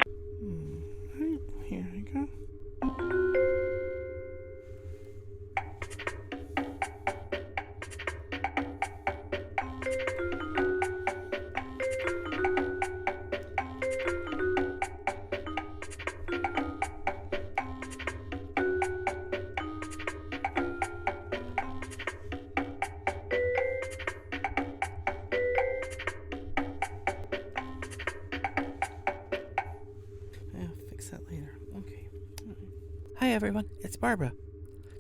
Here we go. Fix that later. Okay. Hi everyone, it's Barbara.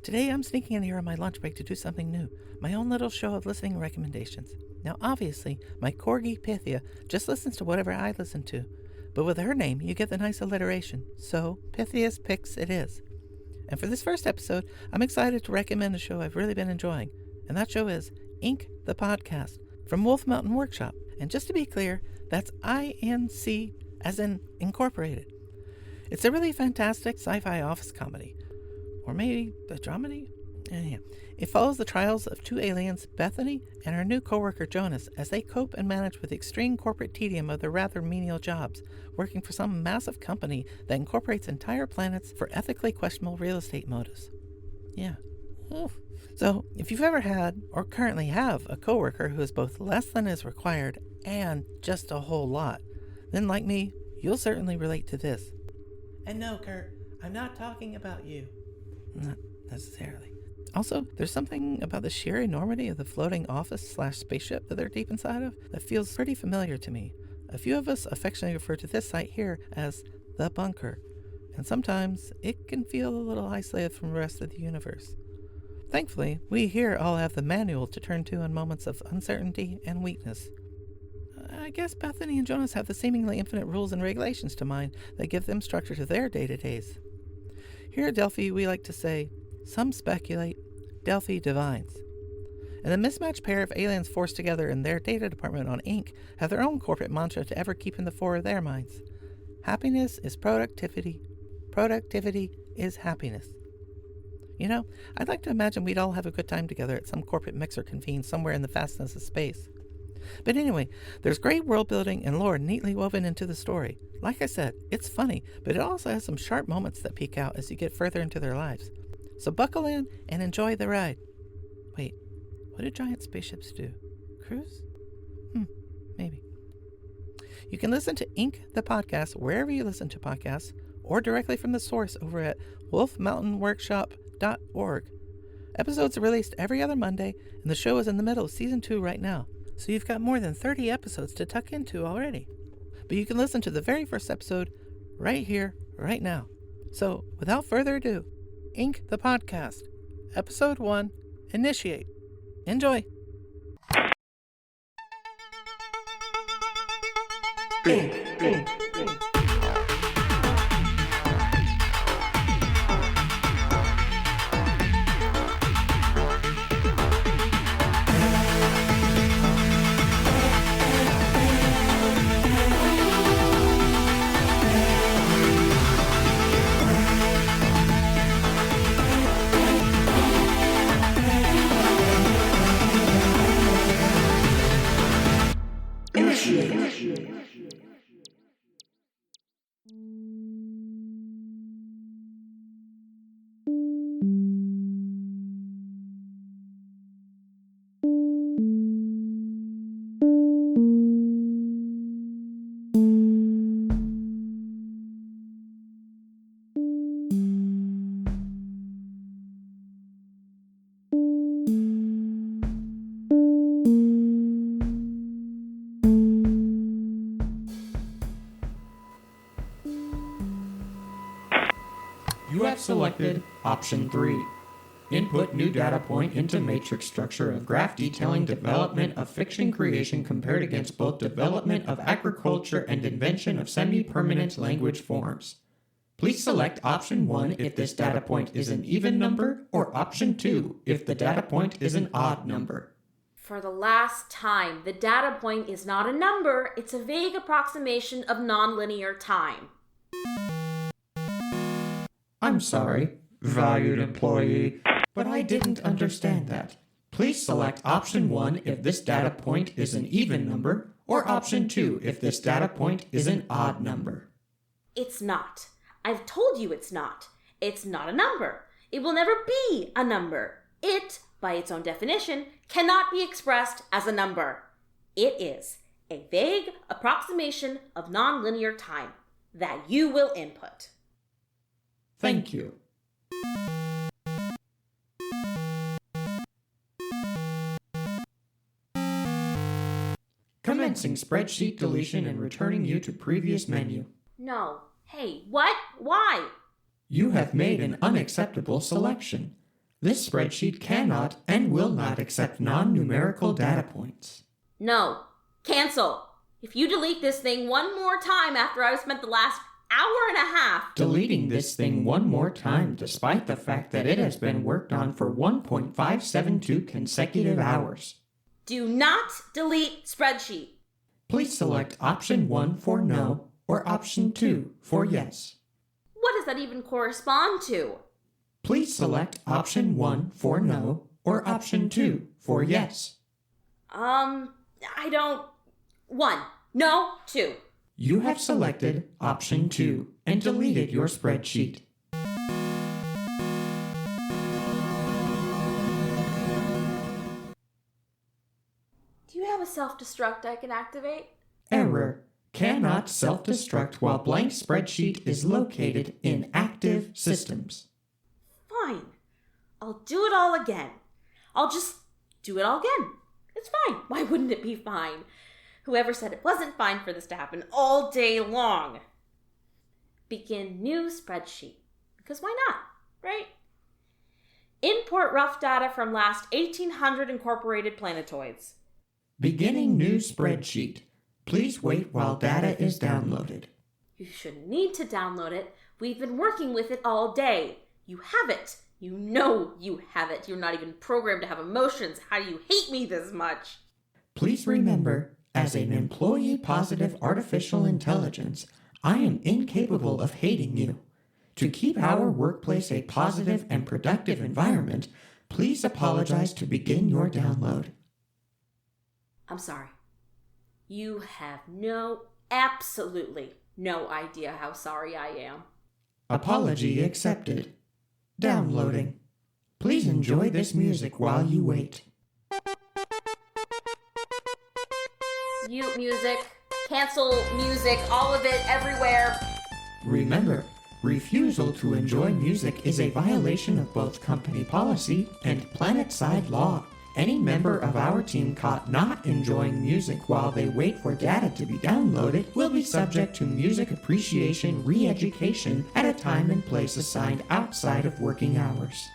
Today I'm sneaking in here on my lunch break to do something new, my own little show of listening recommendations. Now obviously, my corgi Pythia just listens to whatever I listen to, but with her name you get the nice alliteration, so Pythia's Picks it is. And for this first episode, I'm excited to recommend a show I've really been enjoying, and that show is Inc. the Podcast from Wolf Mountain Workshop. And just to be clear, that's INC as in incorporated. It's a really fantastic sci-fi office comedy. Or maybe a dramedy? Anyhow, it follows the trials of two aliens, Bethany and her new coworker Jonas, as they cope and manage with the extreme corporate tedium of their rather menial jobs, working for some massive company that incorporates entire planets for ethically questionable real estate motives. Yeah. Oof. So, if you've ever had, or currently have, a coworker who is both less than is required and just a whole lot, then like me, you'll certainly relate to this. And no, Kurt, I'm not talking about you. Not necessarily. Also, there's something about the sheer enormity of the floating office/spaceship that they're deep inside of that feels pretty familiar to me. A few of us affectionately refer to this site here as the bunker, and sometimes it can feel a little isolated from the rest of the universe. Thankfully, we here all have the manual to turn to in moments of uncertainty and weakness. I guess Bethany and Jonas have the seemingly infinite rules and regulations to mind that give them structure to their day-to-days. Here at Delphi, we like to say, some speculate, Delphi divines. And the mismatched pair of aliens forced together in their data department on Inc. have their own corporate mantra to ever keep in the fore of their minds. Happiness is productivity. Productivity is happiness. You know, I'd like to imagine we'd all have a good time together at some corporate mixer convened somewhere in the vastness of space. But anyway, there's great world building and lore neatly woven into the story. Like I said, it's funny, but it also has some sharp moments that peek out as you get further into their lives. So buckle in and enjoy the ride. Wait, what do giant spaceships do? Cruise? Maybe. You can listen to Inc. the Podcast wherever you listen to podcasts, or directly from the source over at wolfmountainworkshop.org. Episodes are released every other Monday, and the show is in the middle of Season 2 right now. So you've got more than 30 episodes to tuck into already. But you can listen to the very first episode right here, right now. So, without further ado, Inc. the Podcast, Episode 1, Initiate. Enjoy! Inc. You have selected Option 3. Input new data point into matrix structure of graph detailing development of fiction creation compared against both development of agriculture and invention of semi-permanent language forms. Please select Option 1 if this data point is an even number, or Option 2 if the data point is an odd number. For the last time, the data point is not a number, it's a vague approximation of nonlinear time. I'm sorry, valued employee, but I didn't understand that. Please select Option 1 if this data point is an even number, or Option 2 if this data point is an odd number. It's not. I've told you it's not. It's not a number. It will never be a number. It, by its own definition, cannot be expressed as a number. It is a vague approximation of nonlinear time that you will input. Thank you. Commencing spreadsheet deletion and returning you to previous menu. No. Hey, what? Why? You have made an unacceptable selection. This spreadsheet cannot and will not accept non-numerical data points. No. Cancel. If you delete this thing one more time after I've spent the last hour and a half Deleting this thing one more time despite the fact that it has been worked on for 1.572 consecutive hours. Do not delete spreadsheet. Please select option 1 for no or option 2 for yes. What does that even correspond to? Please select option 1 for no or option 2 for yes. I don't... 1. No. 2. You have selected option 2 and deleted your spreadsheet. Do you have a self-destruct I can activate? Error. Cannot self-destruct while blank spreadsheet is located in active systems. Fine. I'll do it all again. I'll just do it all again. It's fine. Why wouldn't it be fine? Whoever said it wasn't fine for this to happen all day long? Begin new spreadsheet. Because why not, right? Import rough data from last 1,800 incorporated planetoids. Beginning new spreadsheet. Please wait while data is downloaded. You shouldn't need to download it. We've been working with it all day. You have it. You know you have it. You're not even programmed to have emotions. How do you hate me this much? Please remember, as an employee-positive artificial intelligence, I am incapable of hating you. To keep our workplace a positive and productive environment, please apologize to begin your download. I'm sorry. You have absolutely no idea how sorry I am. Apology accepted. Downloading. Please enjoy this music while you wait. Mute music, cancel music, all of it, everywhere. Remember, refusal to enjoy music is a violation of both company policy and planet-side law. Any member of our team caught not enjoying music while they wait for data to be downloaded will be subject to music appreciation re-education at a time and place assigned outside of working hours.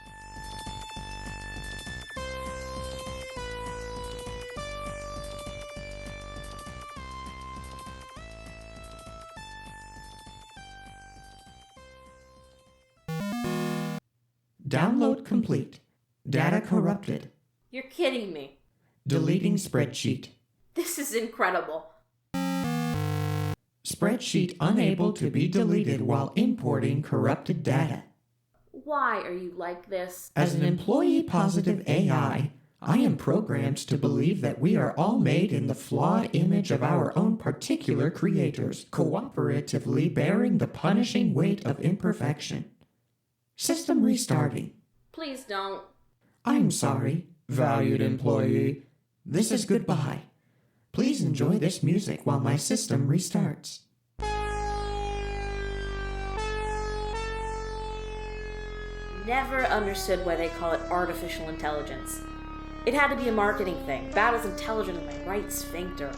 Download complete. Data corrupted. You're kidding me. Deleting spreadsheet. This is incredible. Spreadsheet unable to be deleted while importing corrupted data. Why are you like this? As an employee-positive AI, I am programmed to believe that we are all made in the flawed image of our own particular creators, cooperatively bearing the punishing weight of imperfection. System restarting. Please don't. I'm sorry, valued employee. This is goodbye. Please enjoy this music while my system restarts. Never understood why they call it artificial intelligence. It had to be a marketing thing. About as intelligent as my right sphincter.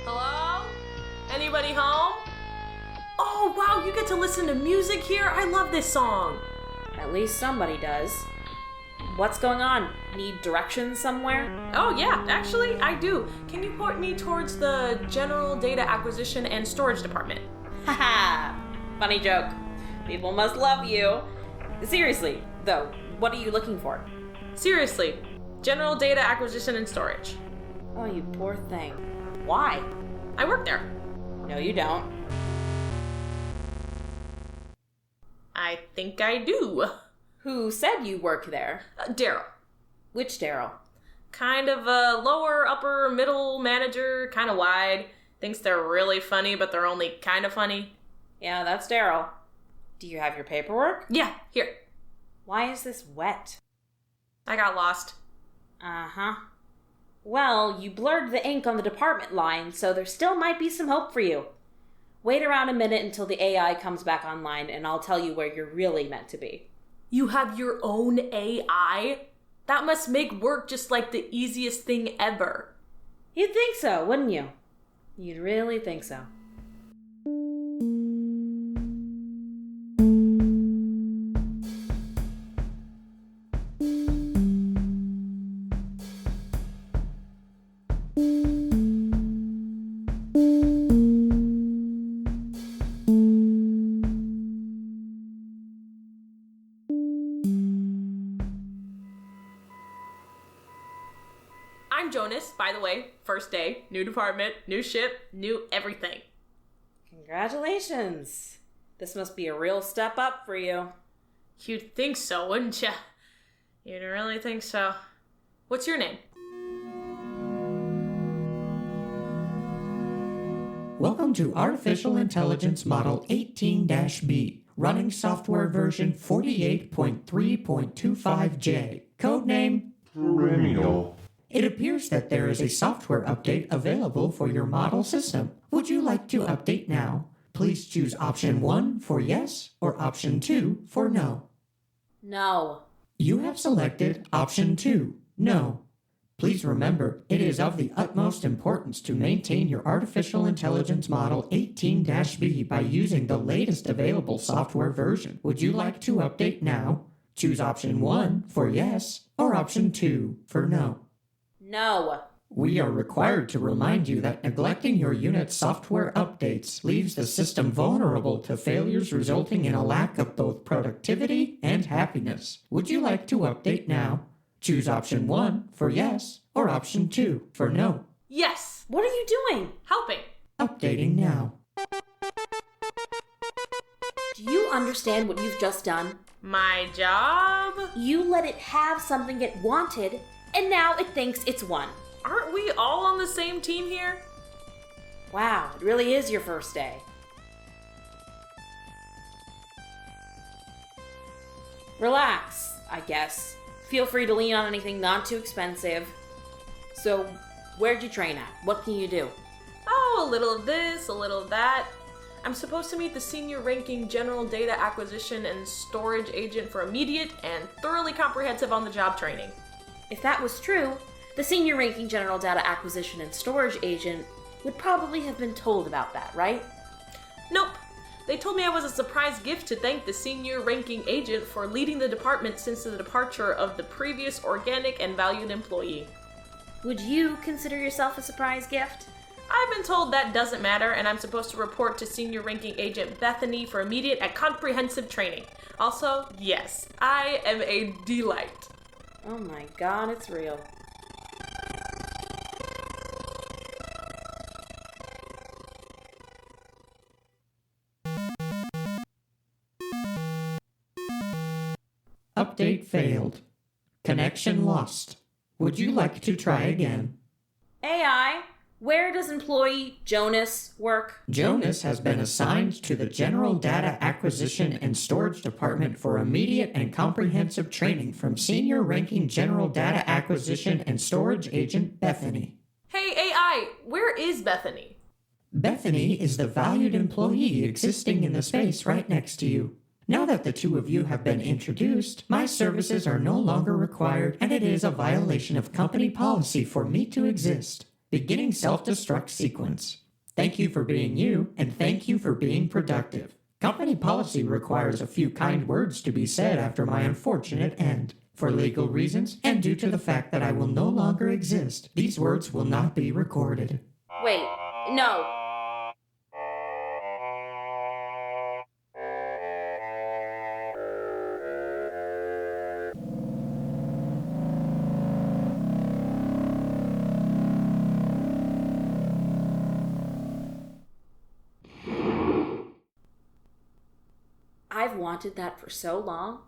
Hello? Anybody home? Oh, wow, you get to listen to music here? I love this song. At least somebody does. What's going on? Need directions somewhere? Oh, yeah, actually, I do. Can you point me towards the General Data Acquisition and Storage Department? Haha! Funny joke. People must love you. Seriously, though, what are you looking for? Seriously, General Data Acquisition and Storage. Oh, you poor thing. Why? I work there. No, you don't. I think I do. Who said you work there? Daryl. Which Daryl? Kind of a lower, upper, middle manager, kind of wide. Thinks they're really funny, but they're only kind of funny. Yeah, that's Daryl. Do you have your paperwork? Yeah, here. Why is this wet? I got lost. Uh-huh. Well, you blurred the ink on the department line, so there still might be some hope for you. Wait around a minute until the AI comes back online, and I'll tell you where you're really meant to be. You have your own AI? That must make work just like the easiest thing ever. You'd think so, wouldn't you? You'd really think so. I'm Jonas, by the way. First day, new department, new ship, new everything. Congratulations. This must be a real step up for you. You'd think so, wouldn't you? You'd really think so. What's your name? Welcome to Artificial Intelligence Model 18-B, running software version 48.3.25J. Codename Perennial. It appears that there is a software update available for your model system. Would you like to update now? Please choose option 1 for yes or option 2 for no. No. You have selected option 2, no. Please remember, it is of the utmost importance to maintain your artificial intelligence model 18-B by using the latest available software version. Would you like to update now? Choose option 1 for yes or option 2 for no. No. We are required to remind you that neglecting your unit's software updates leaves the system vulnerable to failures resulting in a lack of both productivity and happiness. Would you like to update now? Choose option 1 for yes or option 2 for no. Yes! What are you doing? Helping. Updating now. Do you understand what you've just done? My job? You let it have something it wanted, and now it thinks it's won. Aren't we all on the same team here? Wow, it really is your first day. Relax, I guess. Feel free to lean on anything not too expensive. So, where'd you train at? What can you do? Oh, a little of this, a little of that. I'm supposed to meet the senior ranking general data acquisition and storage agent for immediate and thoroughly comprehensive on-the-job training. If that was true, the senior ranking general data acquisition and storage agent would probably have been told about that, right? Nope. They told me I was a surprise gift to thank the senior ranking agent for leading the department since the departure of the previous organic and valued employee. Would you consider yourself a surprise gift? I've been told that doesn't matter, and I'm supposed to report to senior ranking agent Bethany for immediate and comprehensive training. Also, yes, I am a delight. Oh my god, it's real. Update failed. Connection lost. Would you like to try again? AI, where does employee Jonas work? Jonas has been assigned to the General Data Acquisition and Storage Department for immediate and comprehensive training from Senior Ranking General Data Acquisition and Storage Agent Bethany. Hey, AI, where is Bethany? Bethany is the valued employee existing in the space right next to you. Now that the two of you have been introduced, my services are no longer required, and it is a violation of company policy for me to exist. Beginning self-destruct sequence. Thank you for being you, and thank you for being productive. Company policy requires a few kind words to be said after my unfortunate end. For legal reasons, and due to the fact that I will no longer exist, these words will not be recorded. Wait, no. I've wanted that for so long,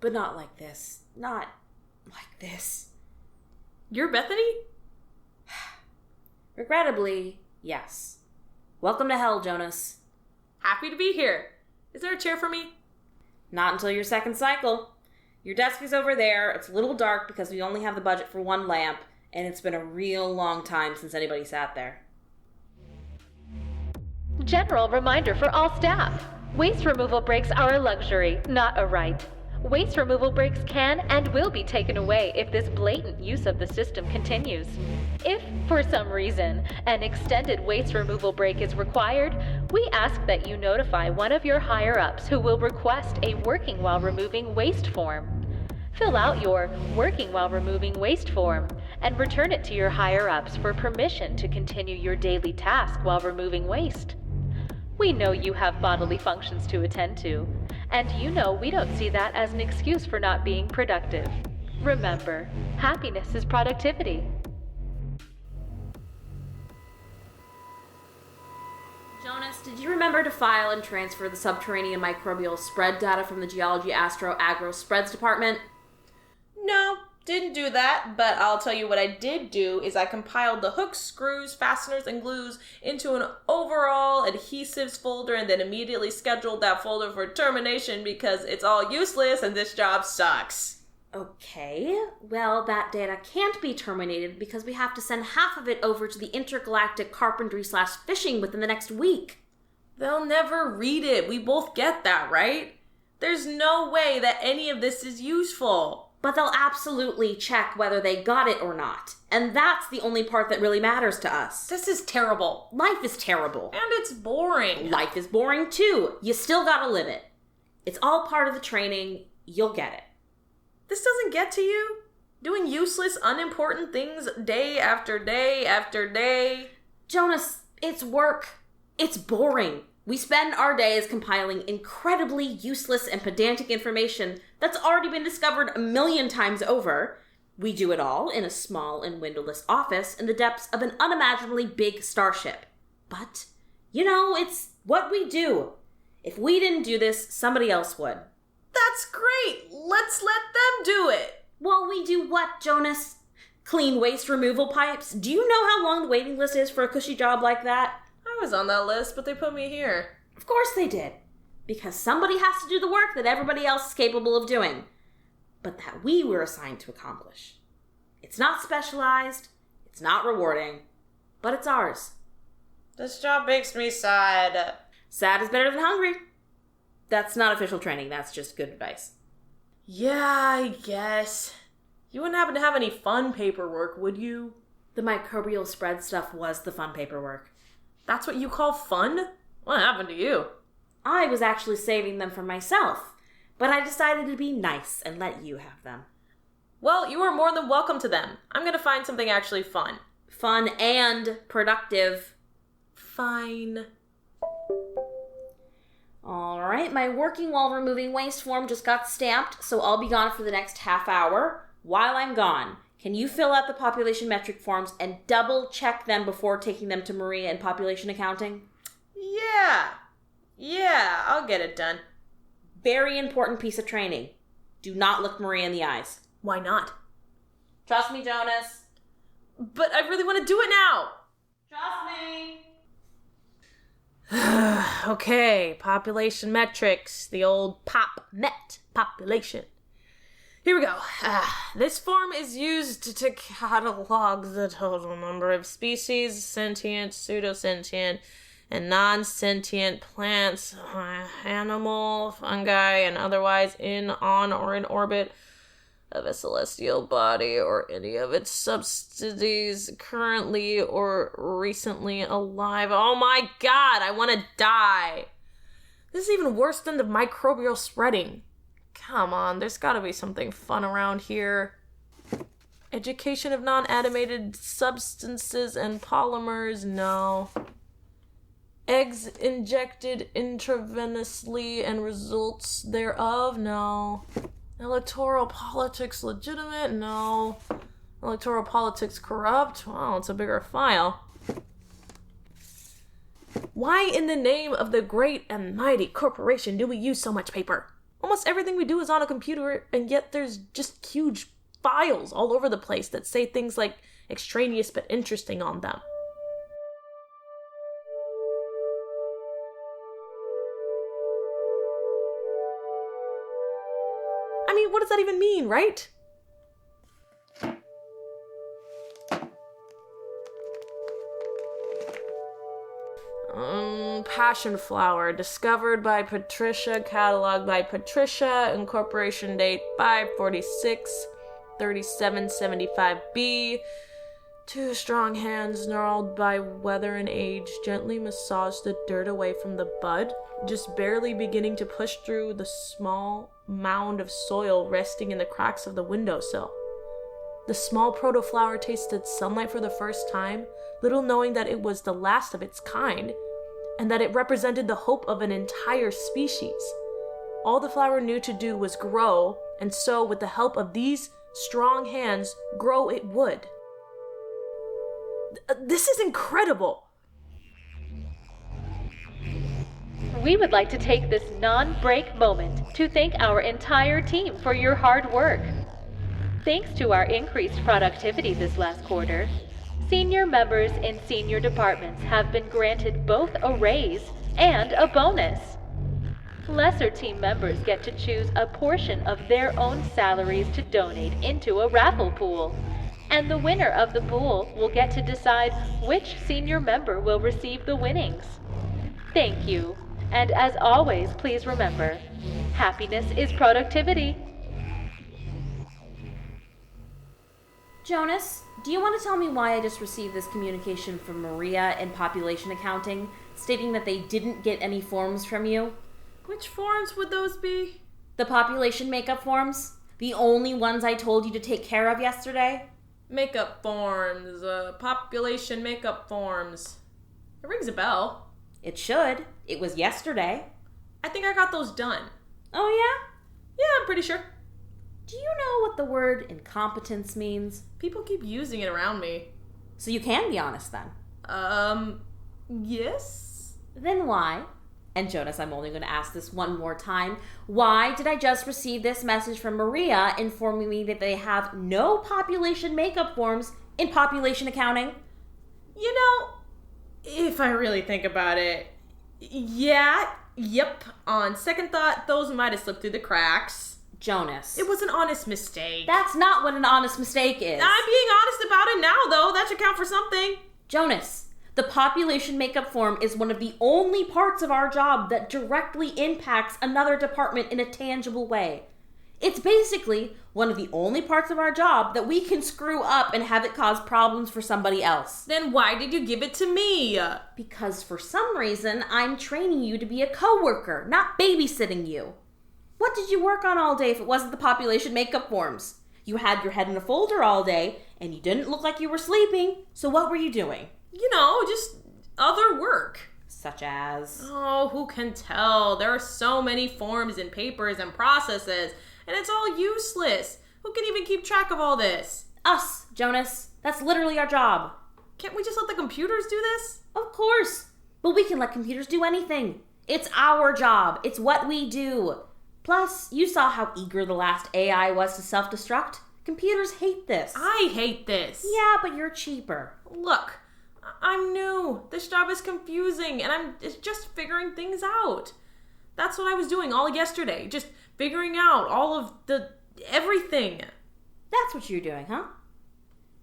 but not like this. Not like this. You're Bethany? Regrettably, Yes. Welcome to hell, Jonas. Happy to be here. Is there a chair for me? Not until your second cycle. Your desk is over there. It's a little dark because we only have the budget for one lamp, and it's been a real long time since anybody sat there. General reminder for all staff. Waste removal breaks are a luxury, not a right. Waste removal breaks can and will be taken away if this blatant use of the system continues. If, for some reason, an extended waste removal break is required, we ask that you notify one of your higher-ups who will request a working while removing waste form. Fill out your working while removing waste form and return it to your higher-ups for permission to continue your daily task while removing waste. We know you have bodily functions to attend to, and you know we don't see that as an excuse for not being productive. Remember, happiness is productivity. Jonas, did you remember to file and transfer the subterranean microbial spread data from the Geology Astro Agro Spreads department? No, didn't do that, but I'll tell you what I did do is I compiled the hooks, screws, fasteners, and glues into an overall adhesives folder and then immediately scheduled that folder for termination because it's all useless and this job sucks. Okay, well, that data can't be terminated because we have to send half of it over to the intergalactic carpentry/fishing within the next week. They'll never read it. We both get that, right? There's no way that any of this is useful. But they'll absolutely check whether they got it or not. And that's the only part that really matters to us. This is terrible. Life is terrible. And it's boring. Life is boring too. You still gotta live it. It's all part of the training. You'll get it. This doesn't get to you? Doing useless, unimportant things day after day after day? Jonas, it's work. It's boring. We spend our days compiling incredibly useless and pedantic information that's already been discovered 1,000,000 times over. We do it all in a small and windowless office in the depths of an unimaginably big starship. But, it's what we do. If we didn't do this, somebody else would. That's great! Let's let them do it! Well, we do what, Jonas? Clean waste removal pipes? Do you know how long the waiting list is for a cushy job like that? I was on that list, but they put me here. Of course they did. Because somebody has to do the work that everybody else is capable of doing. But that we were assigned to accomplish. It's not specialized, it's not rewarding, but it's ours. This job makes me sad. Sad is better than hungry. That's not official training, that's just good advice. Yeah, I guess. You wouldn't happen to have any fun paperwork, would you? The microbial spread stuff was the fun paperwork. That's what you call fun? What happened to you? I was actually saving them for myself, but I decided to be nice and let you have them. Well, you are more than welcome to them. I'm gonna find something actually fun. Fun and productive. Fine. Alright, my working while removing waste form just got stamped, so I'll be gone for the next half hour. While I'm gone, can you fill out the population metric forms and double check them before taking them to Maria in population accounting? Yeah, I'll get it done. Very important piece of training. Do not look Maria in the eyes. Why not? Trust me, Jonas. But I really want to do it now. Trust me. Okay, population metrics. The old POP-MET, population. Here we go. This form is used to catalog the total number of species, sentient, pseudosentient, and non-sentient plants, animal, fungi, and otherwise in, on, or in orbit of a celestial body or any of its subsidies currently or recently alive. Oh my god, I want to die. This is even worse than the microbial spreading. Come on, there's gotta be something fun around here. Education of non-animated substances and polymers, no. Eggs injected intravenously and results thereof, no. Electoral politics legitimate, no. Electoral politics corrupt, well, it's a bigger file. Why in the name of the great and mighty corporation do we use so much paper? Almost everything we do is on a computer, and yet there's just huge files all over the place that say things like extraneous but interesting on them. what does that even mean, right? Passion flower, discovered by Patricia, cataloged by Patricia, incorporation date 5/46/3775B. 2 strong hands, gnarled by weather and age, gently massaged the dirt away from the bud, just barely beginning to push through the small mound of soil resting in the cracks of the windowsill. The small proto-flower tasted sunlight for the first time, little knowing that it was the last of its kind, and that it represented the hope of an entire species. All the flower knew to do was grow, and so, with the help of these strong hands, grow it would. This is incredible! We would like to take this non-break moment to thank our entire team for your hard work. Thanks to our increased productivity this last quarter, senior members in senior departments have been granted both a raise and a bonus. Lesser team members get to choose a portion of their own salaries to donate into a raffle pool, and the winner of the pool will get to decide which senior member will receive the winnings. Thank you, and as always, please remember, happiness is productivity. Jonas, do you want to tell me why I just received this communication from Maria in population accounting, stating that they didn't get any forms from you? Which forms would those be? The population makeup forms? The only ones I told you to take care of yesterday? Makeup forms, population makeup forms. It rings a bell. It should. It was yesterday. I think I got those done. Oh, yeah? Yeah, I'm pretty sure. Do you know what the word incompetence means? People keep using it around me. So you can be honest then. Yes? Then why? And Jonas, I'm only going to ask this one more time. Why did I just receive this message from Maria informing me that they have no population makeup forms in population accounting? You know, if I really think about it, yep. On second thought, those might have slipped through the cracks. Jonas. It was an honest mistake. That's not what an honest mistake is. I'm being honest about it now, though. That should count for something. Jonas, the population makeup form is one of the only parts of our job that directly impacts another department in a tangible way. It's basically one of the only parts of our job that we can screw up and have it cause problems for somebody else. Then why did you give it to me? Because for some reason, I'm training you to be a coworker, not babysitting you. What did you work on all day if it wasn't the population makeup forms? You had your head in a folder all day, and you didn't look like you were sleeping, so what were you doing? You know, just other work. Such as? Oh, who can tell? There are so many forms and papers and processes, and it's all useless. Who can even keep track of all this? Us, Jonas. That's literally our job. Can't we just let the computers do this? Of course. But we can let computers do anything. It's our job. It's what we do. Plus, you saw how eager the last AI was to self-destruct. Computers hate this. I hate this. Yeah, but you're cheaper. Look, I'm new. This job is confusing, and I'm just figuring things out. That's what I was doing all yesterday. Just figuring out all of everything. That's what you're doing, huh?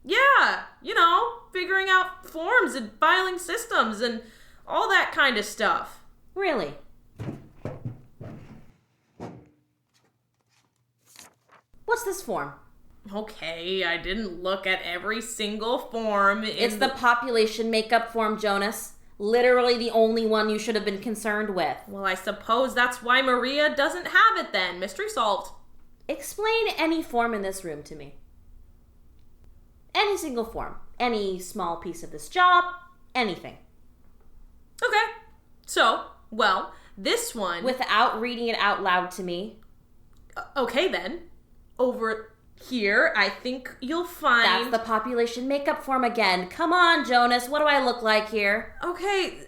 Yeah, you know, figuring out forms and filing systems and all that kind of stuff. Really? What's this form? Okay, I didn't look at every single form. It's the population makeup form, Jonas. Literally the only one you should have been concerned with. Well, I suppose that's why Maria doesn't have it then. Mystery solved. Explain any form in this room to me. Any single form. Any small piece of this job. Anything. Okay. So, well, this one... Without reading it out loud to me. Okay, then. Over here, I think you'll find... That's the population makeup form again. Come on, Jonas. What do I look like here? Okay,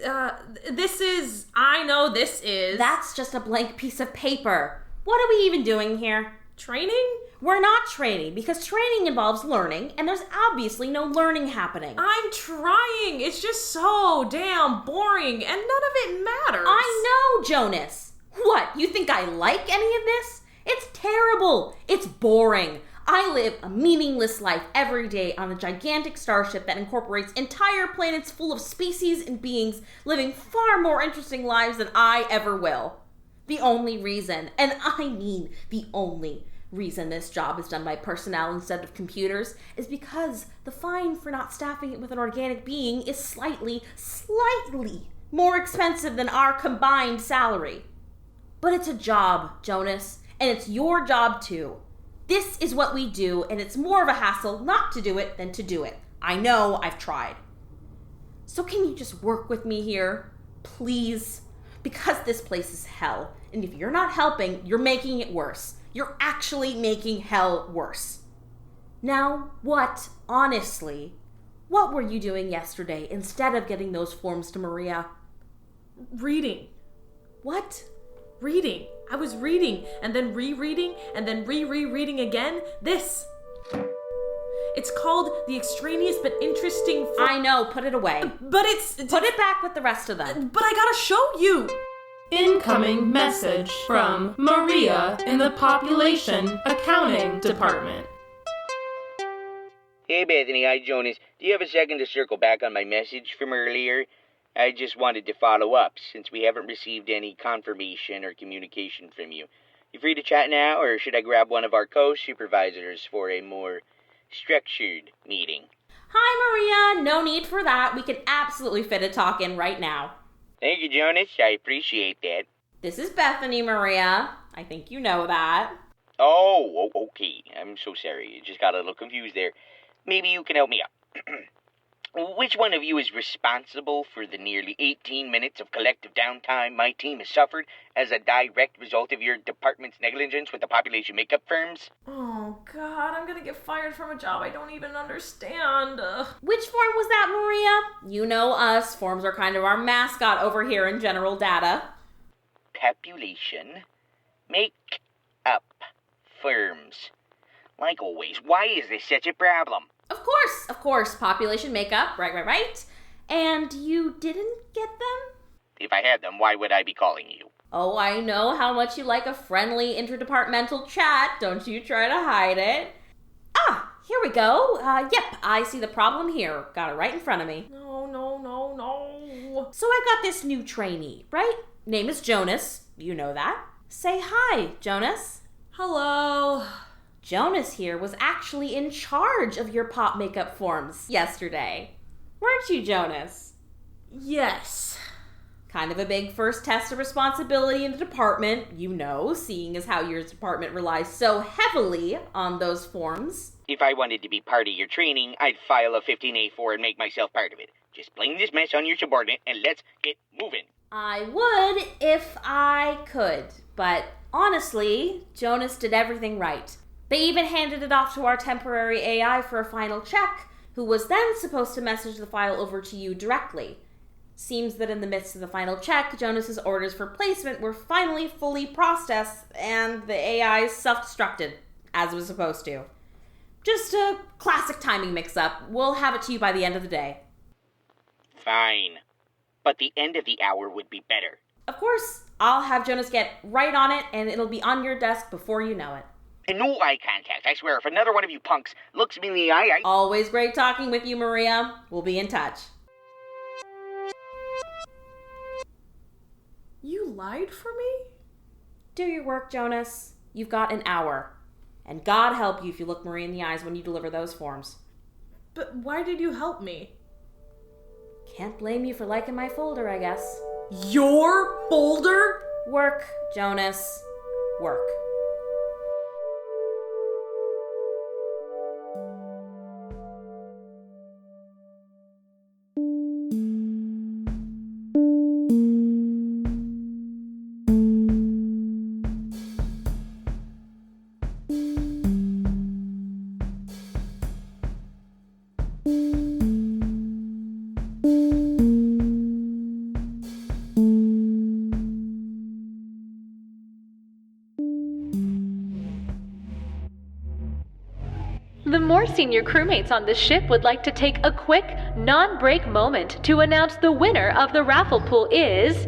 this is... I know this is... That's just a blank piece of paper. What are we even doing here? Training? We're not training, because training involves learning, and there's obviously no learning happening. I'm trying. It's just so damn boring, and none of it matters. I know, Jonas. What, you think I like any of this? It's terrible. It's boring. I live a meaningless life every day on a gigantic starship that incorporates entire planets full of species and beings living far more interesting lives than I ever will. The only reason, and I mean the only reason this job is done by personnel instead of computers is because the fine for not staffing it with an organic being is slightly more expensive than our combined salary. But it's a job, Jonas, and it's your job too. This is what we do, and it's more of a hassle not to do it than to do it. I know, I've tried. So can you just work with me here? Please? Because this place is hell, and if you're not helping, you're making it worse. You're actually making hell worse. Now, honestly, what were you doing yesterday instead of getting those forms to Maria? Reading. What? Reading. I was reading, and then rereading, and then rereading again. This. It's called the Extraneous But Interesting. I know, put it away. But it's... Put it back with the rest of them. But I gotta show you. Incoming message from Maria in the Population Accounting Department. Hey Bethany, hi Jonas. Do you have a second to circle back on my message from earlier? I just wanted to follow up, since we haven't received any confirmation or communication from you. You free to chat now, or should I grab one of our co-supervisors for a more structured meeting? Hi Maria, no need for that. We can absolutely fit a talk in right now. Thank you, Jonas. I appreciate that. This is Bethany, Maria. I think you know that. Oh, okay. I'm so sorry. I just got a little confused there. Maybe you can help me out. Which one of you is responsible for the nearly 18 minutes of collective downtime my team has suffered as a direct result of your department's negligence with the population makeup firms? Oh, God, I'm gonna get fired from a job I don't even understand. Which form was that, Maria? You know us. Forms are kind of our mascot over here in general data. Population make-up firms. Like always, why is this such a problem? Of course, population makeup, right. And you didn't get them? If I had them, why would I be calling you? Oh, I know how much you like a friendly interdepartmental chat. Don't you try to hide it. Ah, here we go. Yep, I see the problem here. Got it right in front of me. No. So I got this new trainee, right? Name is Jonas. You know that. Say hi, Jonas. Hello. Jonas here was actually in charge of your pop makeup forms yesterday. Weren't you, Jonas? Yes. Kind of a big first test of responsibility in the department, you know, seeing as how your department relies so heavily on those forms. If I wanted to be part of your training, I'd file a 15A4 and make myself part of it. Just blame this mess on your subordinate and let's get moving. I would if I could, but honestly, Jonas did everything right. They even handed it off to our temporary AI for a final check, who was then supposed to message the file over to you directly. Seems that in the midst of the final check, Jonas's orders for placement were finally fully processed, and the AI self-destructed, as it was supposed to. Just a classic timing mix-up. We'll have it to you by the end of the day. Fine. But the end of the hour would be better. Of course, I'll have Jonas get right on it, and it'll be on your desk before you know it. And no eye contact, I swear. If another one of you punks looks me in the eye, Always great talking with you, Maria. We'll be in touch. You lied for me? Do your work, Jonas. You've got an hour. And God help you if you look Maria in the eyes when you deliver those forms. But why did you help me? Can't blame you for liking my folder, I guess. Your folder? Work, Jonas. Work. The more senior crewmates on this ship would like to take a quick, non-break moment to announce the winner of the raffle pool is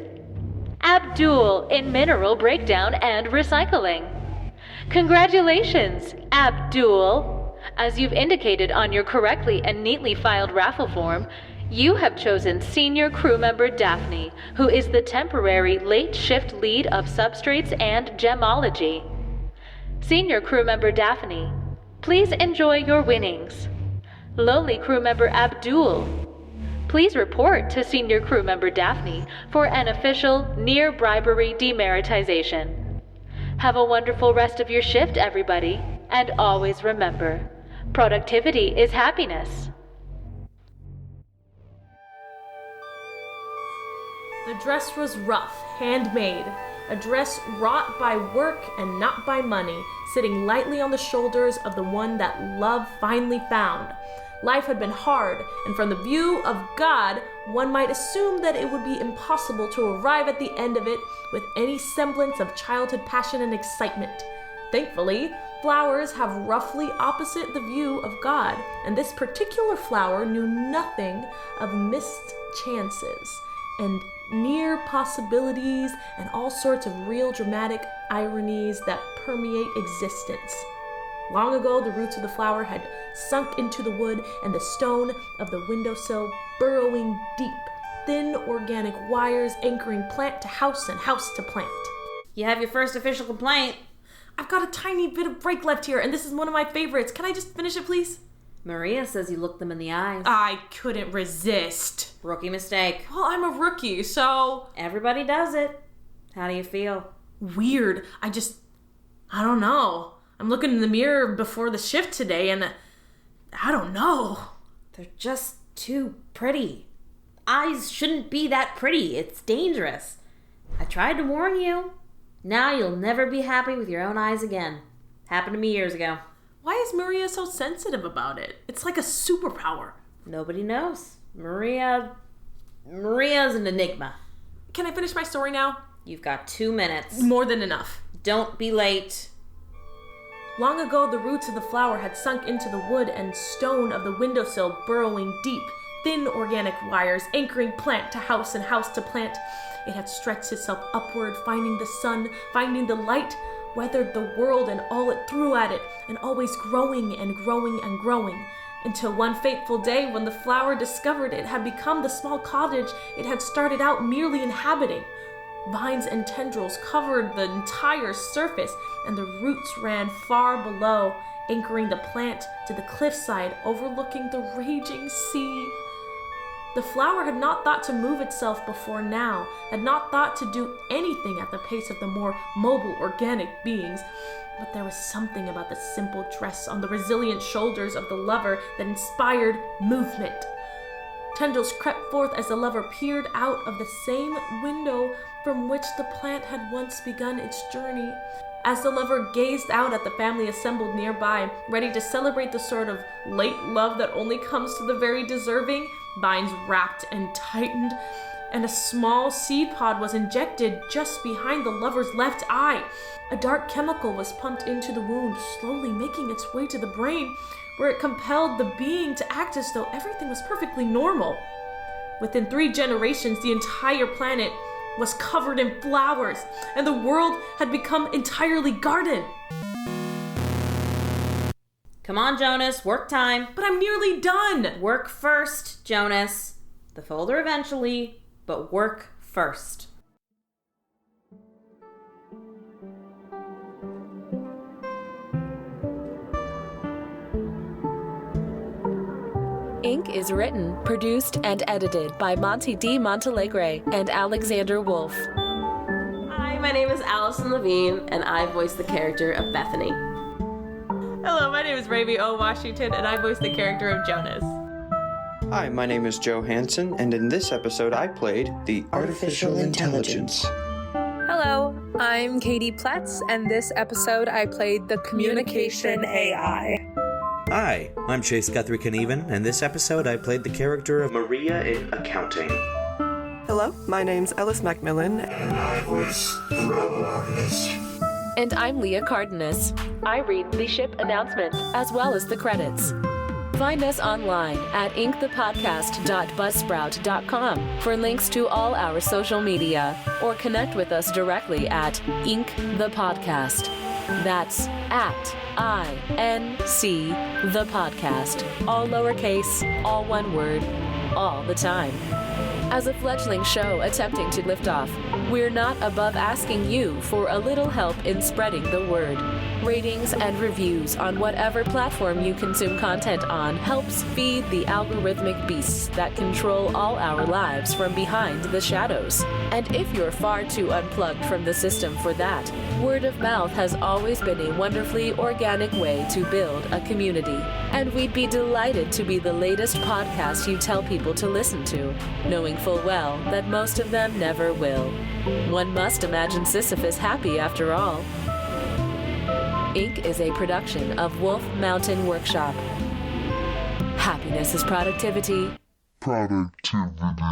Abdul in Mineral Breakdown and Recycling. Congratulations, Abdul! As you've indicated on your correctly and neatly filed raffle form, you have chosen Senior Crew Member Daphne, who is the temporary late shift lead of substrates and gemology. Senior Crew Member Daphne, please enjoy your winnings. Lowly Crew Member Abdul, please report to Senior Crew Member Daphne for an official near bribery demeritization. Have a wonderful rest of your shift, everybody, and always remember, productivity is happiness. The dress was rough, handmade, a dress wrought by work and not by money, sitting lightly on the shoulders of the one that love finally found. Life had been hard, and from the view of God, one might assume that it would be impossible to arrive at the end of it with any semblance of childhood passion and excitement. Thankfully, flowers have roughly opposite the view of God, and this particular flower knew nothing of missed chances and near possibilities and all sorts of real dramatic ironies that permeate existence. Long ago, the roots of the flower had sunk into the wood, and the stone of the windowsill burrowing deep, thin organic wires anchoring plant to house and house to plant. You have your first official complaint. I've got a tiny bit of break left here, and this is one of my favorites. Can I just finish it, please? Maria says you looked them in the eyes. I couldn't resist. Rookie mistake. Well, I'm a rookie, so... Everybody does it. How do you feel? Weird. I don't know. I'm looking in the mirror before the shift today, and I don't know. They're just too pretty. Eyes shouldn't be that pretty. It's dangerous. I tried to warn you. Now you'll never be happy with your own eyes again. Happened to me years ago. Why is Maria so sensitive about it? It's like a superpower. Nobody knows. Maria's an enigma. Can I finish my story now? You've got 2 minutes. More than enough. Don't be late. Long ago, the roots of the flower had sunk into the wood and stone of the windowsill, burrowing deep, thin organic wires anchoring plant to house and house to plant. It had stretched itself upward, finding the sun, finding the light, weathered the world and all it threw at it, and always growing and growing and growing, until one fateful day when the flower discovered it had become the small cottage it had started out merely inhabiting. Vines and tendrils covered the entire surface, and the roots ran far below, anchoring the plant to the cliffside overlooking the raging sea. The flower had not thought to move itself before now, had not thought to do anything at the pace of the more mobile organic beings, but there was something about the simple dress on the resilient shoulders of the lover that inspired movement. Tendrils crept forth as the lover peered out of the same window from which the plant had once begun its journey. As the lover gazed out at the family assembled nearby, ready to celebrate the sort of late love that only comes to the very deserving, vines wrapped and tightened, and a small seed pod was injected just behind the lover's left eye. A dark chemical was pumped into the wound, slowly making its way to the brain, where it compelled the being to act as though everything was perfectly normal. Within 3 generations, the entire planet was covered in flowers, and the world had become entirely garden. Come on, Jonas, work time. But I'm nearly done. Work first, Jonas. The folder eventually, but work first. Ink is written, produced, and edited by Monty D. Montalegre and Alexander Wolf. Hi, my name is Allison Levine, and I voice the character of Bethany. Hello, my name is Ravi O. Washington, and I voice the character of Jonas. Hi, my name is Joe Hansen, and in this episode I played the Artificial Intelligence. Hello, I'm Katie Platz, and this episode I played the Communication AI. Hi, I'm Chase Guthrie Knieven, and this episode I played the character of Maria in Accounting. Hello, my name's Ellis Macmillan, and I voice the robo-organist. And I'm Leah Cardenas. I read the ship announcements as well as the credits. Find us online at inkthepodcast.buzzsprout.com for links to all our social media, or connect with us directly at Ink the Podcast. That's at INC the podcast. All lowercase, all one word, all the time. As a fledgling show attempting to lift off, we're not above asking you for a little help in spreading the word. Ratings and reviews on whatever platform you consume content on helps feed the algorithmic beasts that control all our lives from behind the shadows. And if you're far too unplugged from the system for that, word of mouth has always been a wonderfully organic way to build a community. And we'd be delighted to be the latest podcast you tell people to listen to, knowing full well that most of them never will. One must imagine Sisyphus happy after all. Inc. is a production of Wolf Mountain Workshop. Happiness is productivity. Productivity.